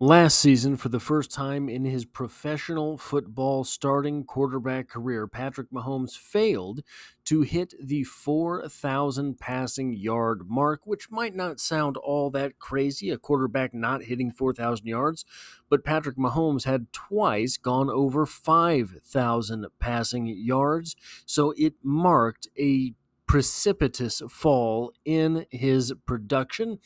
Last season, for the first time in his professional football starting quarterback career, Patrick Mahomes failed to hit the 4,000 passing yard mark, which might not sound all that crazy, a quarterback not hitting 4,000 yards, but Patrick Mahomes had twice gone over 5,000 passing yards, so it marked a precipitous fall in his production,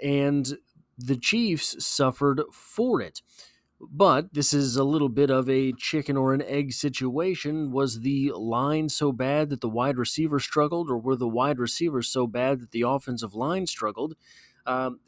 and the Chiefs suffered for it. But this is a little bit of a chicken or an egg situation. Was the line so bad that the wide receiver struggled, or were the wide receivers so bad that the offensive line struggled? Um,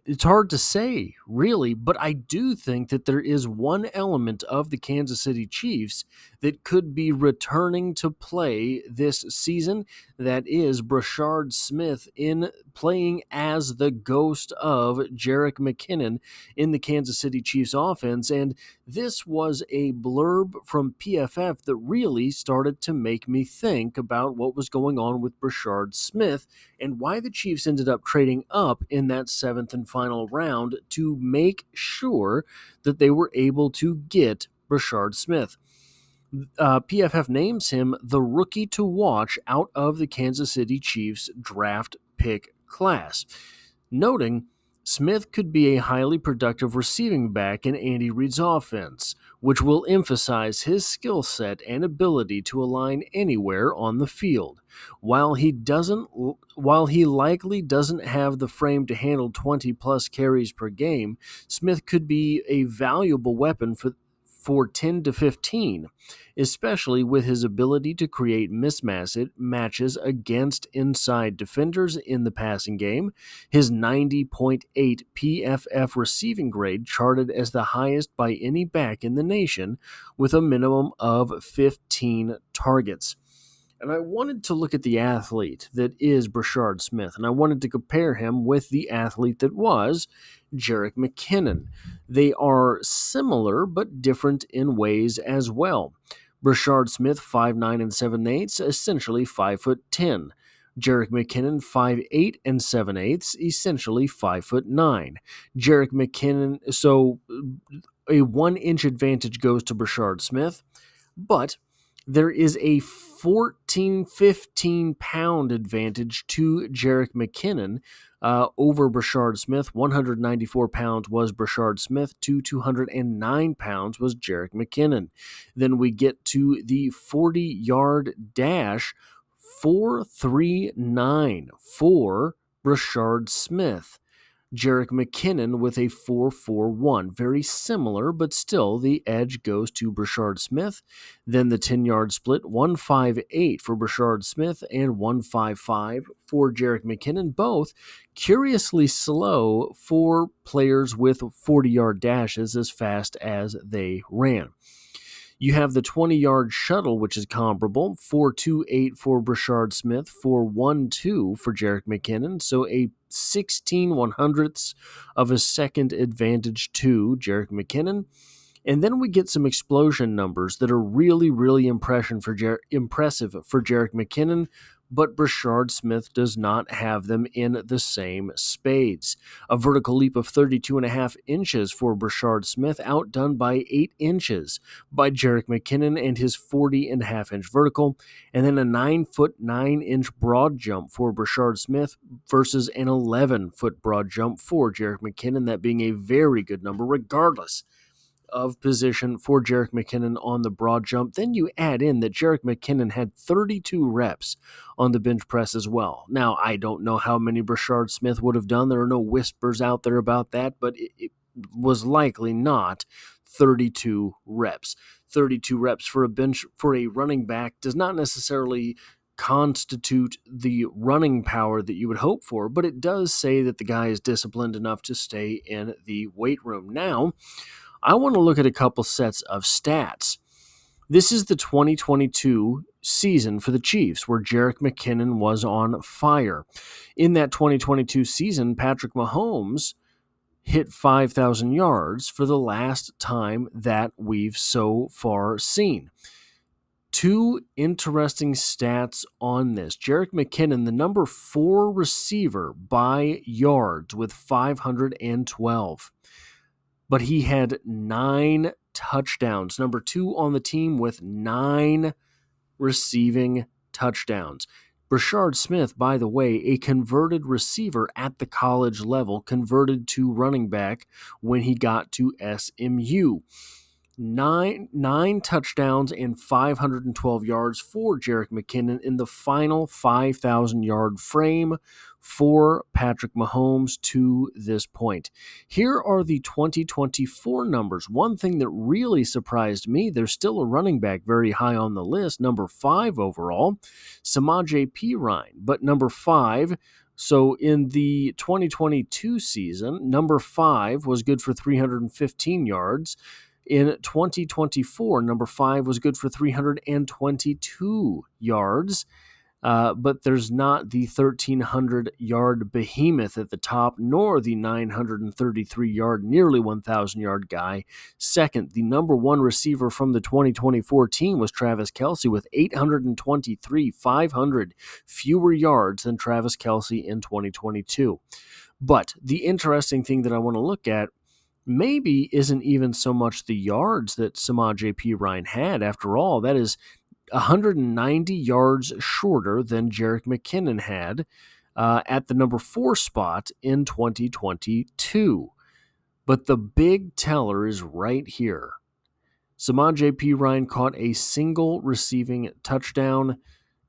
it's hard to say, really, but I do think that there is one element of the Kansas City Chiefs that could be returning to play this season. That is Brashard Smith in playing as the ghost of Jerick McKinnon in the Kansas City Chiefs offense. And this was a blurb from PFF that really started to make me think about what was going on with Brashard Smith and why the Chiefs ended up trading up in that seventh and final round to make sure that they were able to get Brashard Smith. PFF names him the rookie to watch out of the Kansas City Chiefs draft pick class, noting Smith could be a highly productive receiving back in Andy Reid's offense, which will emphasize his skill set and ability to align anywhere on the field. While he likely doesn't have the frame to handle 20 plus carries per game, Smith could be a valuable weapon for 10 to 15, especially with his ability to create mismatches against inside defenders in the passing game. His 90.8 PFF receiving grade charted as the highest by any back in the nation, with a minimum of 15 targets. And I wanted to look at the athlete that is Brashard Smith, and I wanted to compare him with the athlete that was Jerick McKinnon. They are similar but different in ways as well. Brashard Smith, 5'9" and 7/8, essentially 5'10". Jerick McKinnon, 5'8" and 7/8, essentially 5'9". Jerick McKinnon, so a 1-inch advantage goes to Brashard Smith, but there is a 15 pound advantage to Jerick McKinnon over Brashard Smith. 194 pounds was Brashard Smith to 209 pounds was Jerick McKinnon. Then we get to the 40-yard dash, 4.39 for Brashard Smith. Jerick McKinnon with a 4.41. Very similar, but still the edge goes to Brashard Smith. Then the 10-yard split, 1.58 for Brashard Smith and 1.55 for Jerick McKinnon, both curiously slow for players with 40-yard dashes as fast as they ran. You have the 20-yard shuttle, which is comparable, 4.28 for Brashard Smith, 4.12 for Jerick McKinnon, so a 16/100ths of a second advantage to Jerick McKinnon. And then we get some explosion numbers that are really, really impressive for Jerick McKinnon, but Brashard Smith does not have them in the same spades. A vertical leap of 32.5 inches for Brashard Smith, outdone by 8 inches by Jerick McKinnon and his 40.5-inch vertical, and then a 9-foot 9-inch broad jump for Brashard Smith versus an 11-foot broad jump for Jerick McKinnon, that being a very good number regardless of position for Jerick McKinnon on the broad jump. Then you add in that Jerick McKinnon had 32 reps on the bench press as well. Now, I don't know how many Brashard Smith would have done. There are no whispers out there about that, but it was likely not 32 reps. 32 reps for a running back does not necessarily constitute the running power that you would hope for, but it does say that the guy is disciplined enough to stay in the weight room. Now, I want to look at a couple sets of stats. This is the 2022 season for the Chiefs, where Jerick McKinnon was on fire. In that 2022 season, Patrick Mahomes hit 5,000 yards for the last time that we've so far seen. Two interesting stats on this. Jerick McKinnon, the number 4 receiver by yards with 512. but he had 9 touchdowns. Number 2 on the team with 9 receiving touchdowns. Brashard Smith, by the way, a converted receiver at the college level, converted to running back when he got to SMU. Nine touchdowns and 512 yards for Jerick McKinnon in the final 5,000-yard frame for Patrick Mahomes to this point. Here are the 2024 numbers. One thing that really surprised me, there's still a running back very high on the list, number 5 overall, Samaje Perine, but number 5. So in the 2022 season, number 5 was good for 315 yards. In 2024, number 5 was good for 322 yards, but there's not the 1,300-yard behemoth at the top, nor the 933-yard, nearly 1,000-yard guy. Second, the number 1 receiver from the 2024 team was Travis Kelce with 823, 500 fewer yards than Travis Kelce in 2022. But the interesting thing that I want to look at maybe isn't even so much the yards that Samaje Perine had. After all, that is 190 yards shorter than Jerick McKinnon had at the number 4 spot in 2022. But the big teller is right here. Samaje Perine caught a single receiving touchdown.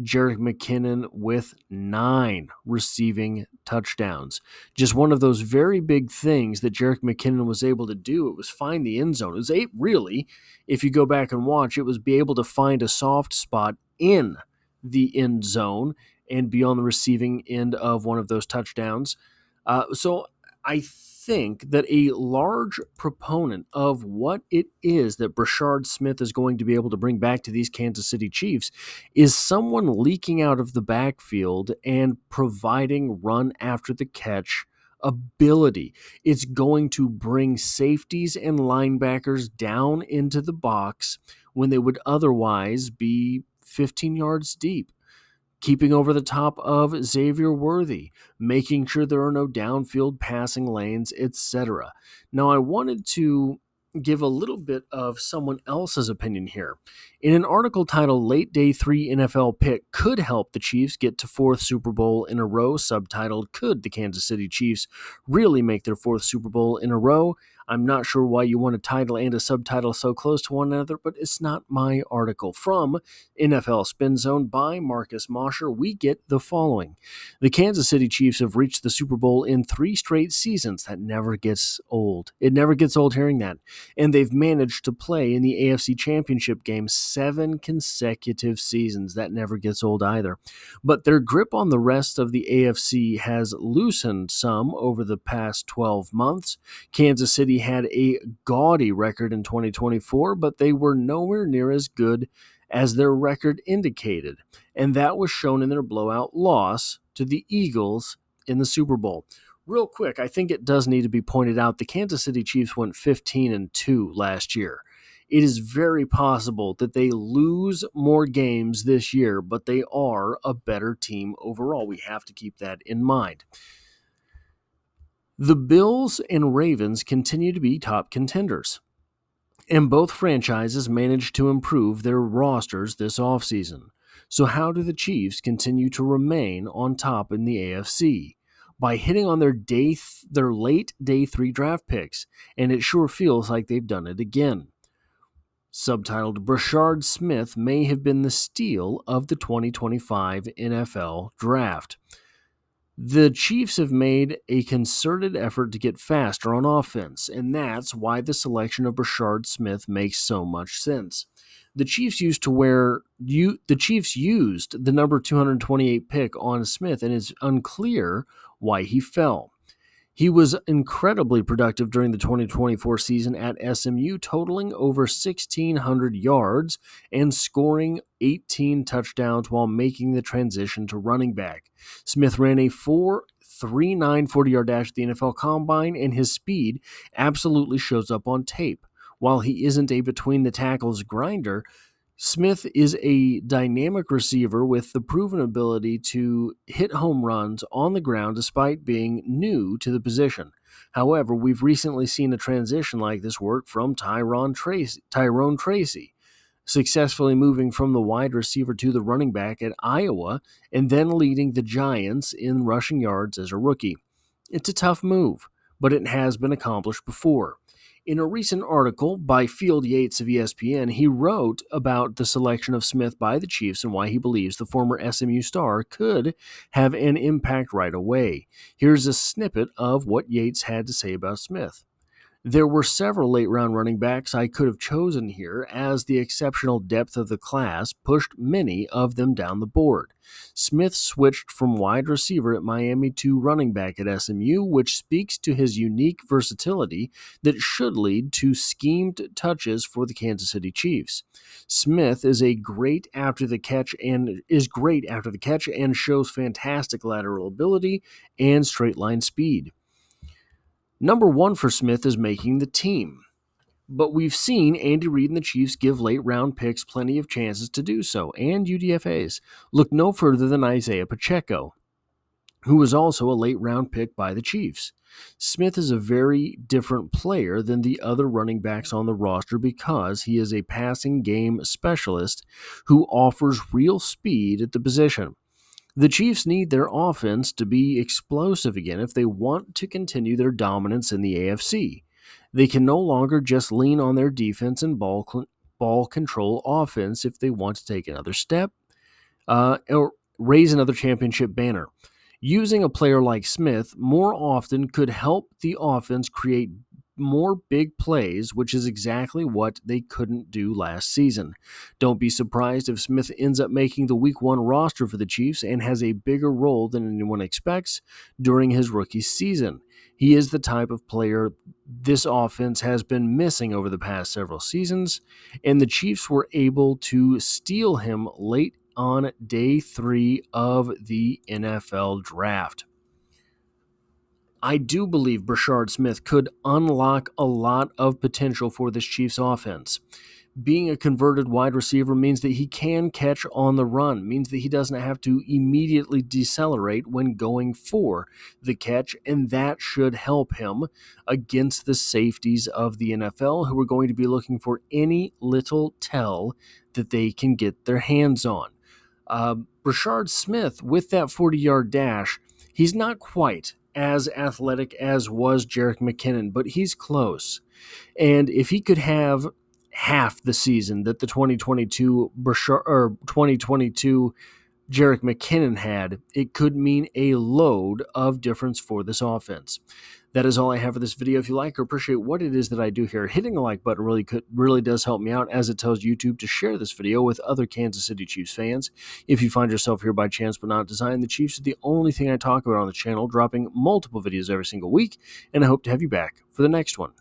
Jerick McKinnon with 9 receiving touchdowns. Just one of those very big things that Jerick McKinnon was able to do. It was find the end zone. It was really, if you go back and watch, it was be able to find a soft spot in the end zone and be on the receiving end of one of those touchdowns. So I think that a large proponent of what it is that Brashard Smith is going to be able to bring back to these Kansas City Chiefs is someone leaking out of the backfield and providing run after the catch ability. It's going to bring safeties and linebackers down into the box when they would otherwise be 15 yards deep. Keeping over the top of Xavier Worthy, making sure there are no downfield passing lanes, etc. Now, I wanted to give a little bit of someone else's opinion here. In an article titled Late Day 3 NFL Pick Could Help the Chiefs Get to 4th Super Bowl in a Row, subtitled Could the Kansas City Chiefs Really Make Their 4th Super Bowl in a Row? I'm not sure why you want a title and a subtitle so close to one another, but it's not my article. From NFL Spin Zone by Marcus Mosher, we get the following. The Kansas City Chiefs have reached the Super Bowl in 3 straight seasons. That never gets old. It never gets old hearing that. And they've managed to play in the AFC Championship game 7 consecutive seasons. That never gets old either. But their grip on the rest of the AFC has loosened some over the past 12 months. Kansas City had a gaudy record in 2024, but they were nowhere near as good as their record indicated, and that was shown in their blowout loss to the Eagles in the Super Bowl. Real quick, I think it does need to be pointed out the Kansas City Chiefs went 15-2 last year. It is very possible that they lose more games this year, but they are a better team overall. We have to keep that in mind. The Bills and Ravens continue to be top contenders, and both franchises managed to improve their rosters this offseason. So how do the Chiefs continue to remain on top in the AFC? By hitting on their late day 3 draft picks, and it sure feels like they've done it again. Subtitled, Brashard Smith may have been the steal of the 2025 NFL Draft. The Chiefs have made a concerted effort to get faster on offense, and that's why the selection of Brashard Smith makes so much sense. The Chiefs used the number 228 pick on Smith, and it's unclear why he fell. He was incredibly productive during the 2024 season at SMU, totaling over 1,600 yards and scoring 18 touchdowns while making the transition to running back. Smith ran a 4.39 40-yard dash at the NFL Combine, and his speed absolutely shows up on tape. While he isn't a between-the-tackles grinder, Smith is a dynamic receiver with the proven ability to hit home runs on the ground despite being new to the position. However, we've recently seen a transition like this work from Tyrone Tracy, successfully moving from the wide receiver to the running back at Iowa and then leading the Giants in rushing yards as a rookie. It's a tough move, but it has been accomplished before. In a recent article by Field Yates of ESPN, he wrote about the selection of Smith by the Chiefs and why he believes the former SMU star could have an impact right away. Here's a snippet of what Yates had to say about Smith. There were several late-round running backs I could have chosen here, as the exceptional depth of the class pushed many of them down the board. Smith switched from wide receiver at Miami to running back at SMU, which speaks to his unique versatility that should lead to schemed touches for the Kansas City Chiefs. Smith is great after the catch and shows fantastic lateral ability and straight line speed. Number one for Smith is making the team. But we've seen Andy Reid and the Chiefs give late-round picks plenty of chances to do so, and UDFAs. Look no further than Isaiah Pacheco, who was also a late-round pick by the Chiefs. Smith is a very different player than the other running backs on the roster because he is a passing game specialist who offers real speed at the position. The Chiefs need their offense to be explosive again if they want to continue their dominance in the AFC. They can no longer just lean on their defense and ball control offense if they want to take another step or raise another championship banner. Using a player like Smith more often could help the offense create more big plays, which is exactly what they couldn't do last season. Don't be surprised if Smith ends up making the Week 1 roster for the Chiefs and has a bigger role than anyone expects during his rookie season. He is the type of player this offense has been missing over the past several seasons, and the Chiefs were able to steal him late on day 3 of the NFL draft. I do believe Brashard Smith could unlock a lot of potential for this Chiefs offense. Being a converted wide receiver means that he can catch on the run, means that he doesn't have to immediately decelerate when going for the catch, and that should help him against the safeties of the NFL, who are going to be looking for any little tell that they can get their hands on. Brashard Smith, with that 40-yard dash, he's not quite as athletic as was Jerick McKinnon, but he's close. And if he could have half the season that the 2022 Jerick McKinnon had, it could mean a load of difference for this offense. That is all I have for this video. If you like or appreciate what it is that I do here, hitting the like button really does help me out, as it tells YouTube to share this video with other Kansas City Chiefs fans. If you find yourself here by chance but not design, the Chiefs are the only thing I talk about on the channel, dropping multiple videos every single week, and I hope to have you back for the next one.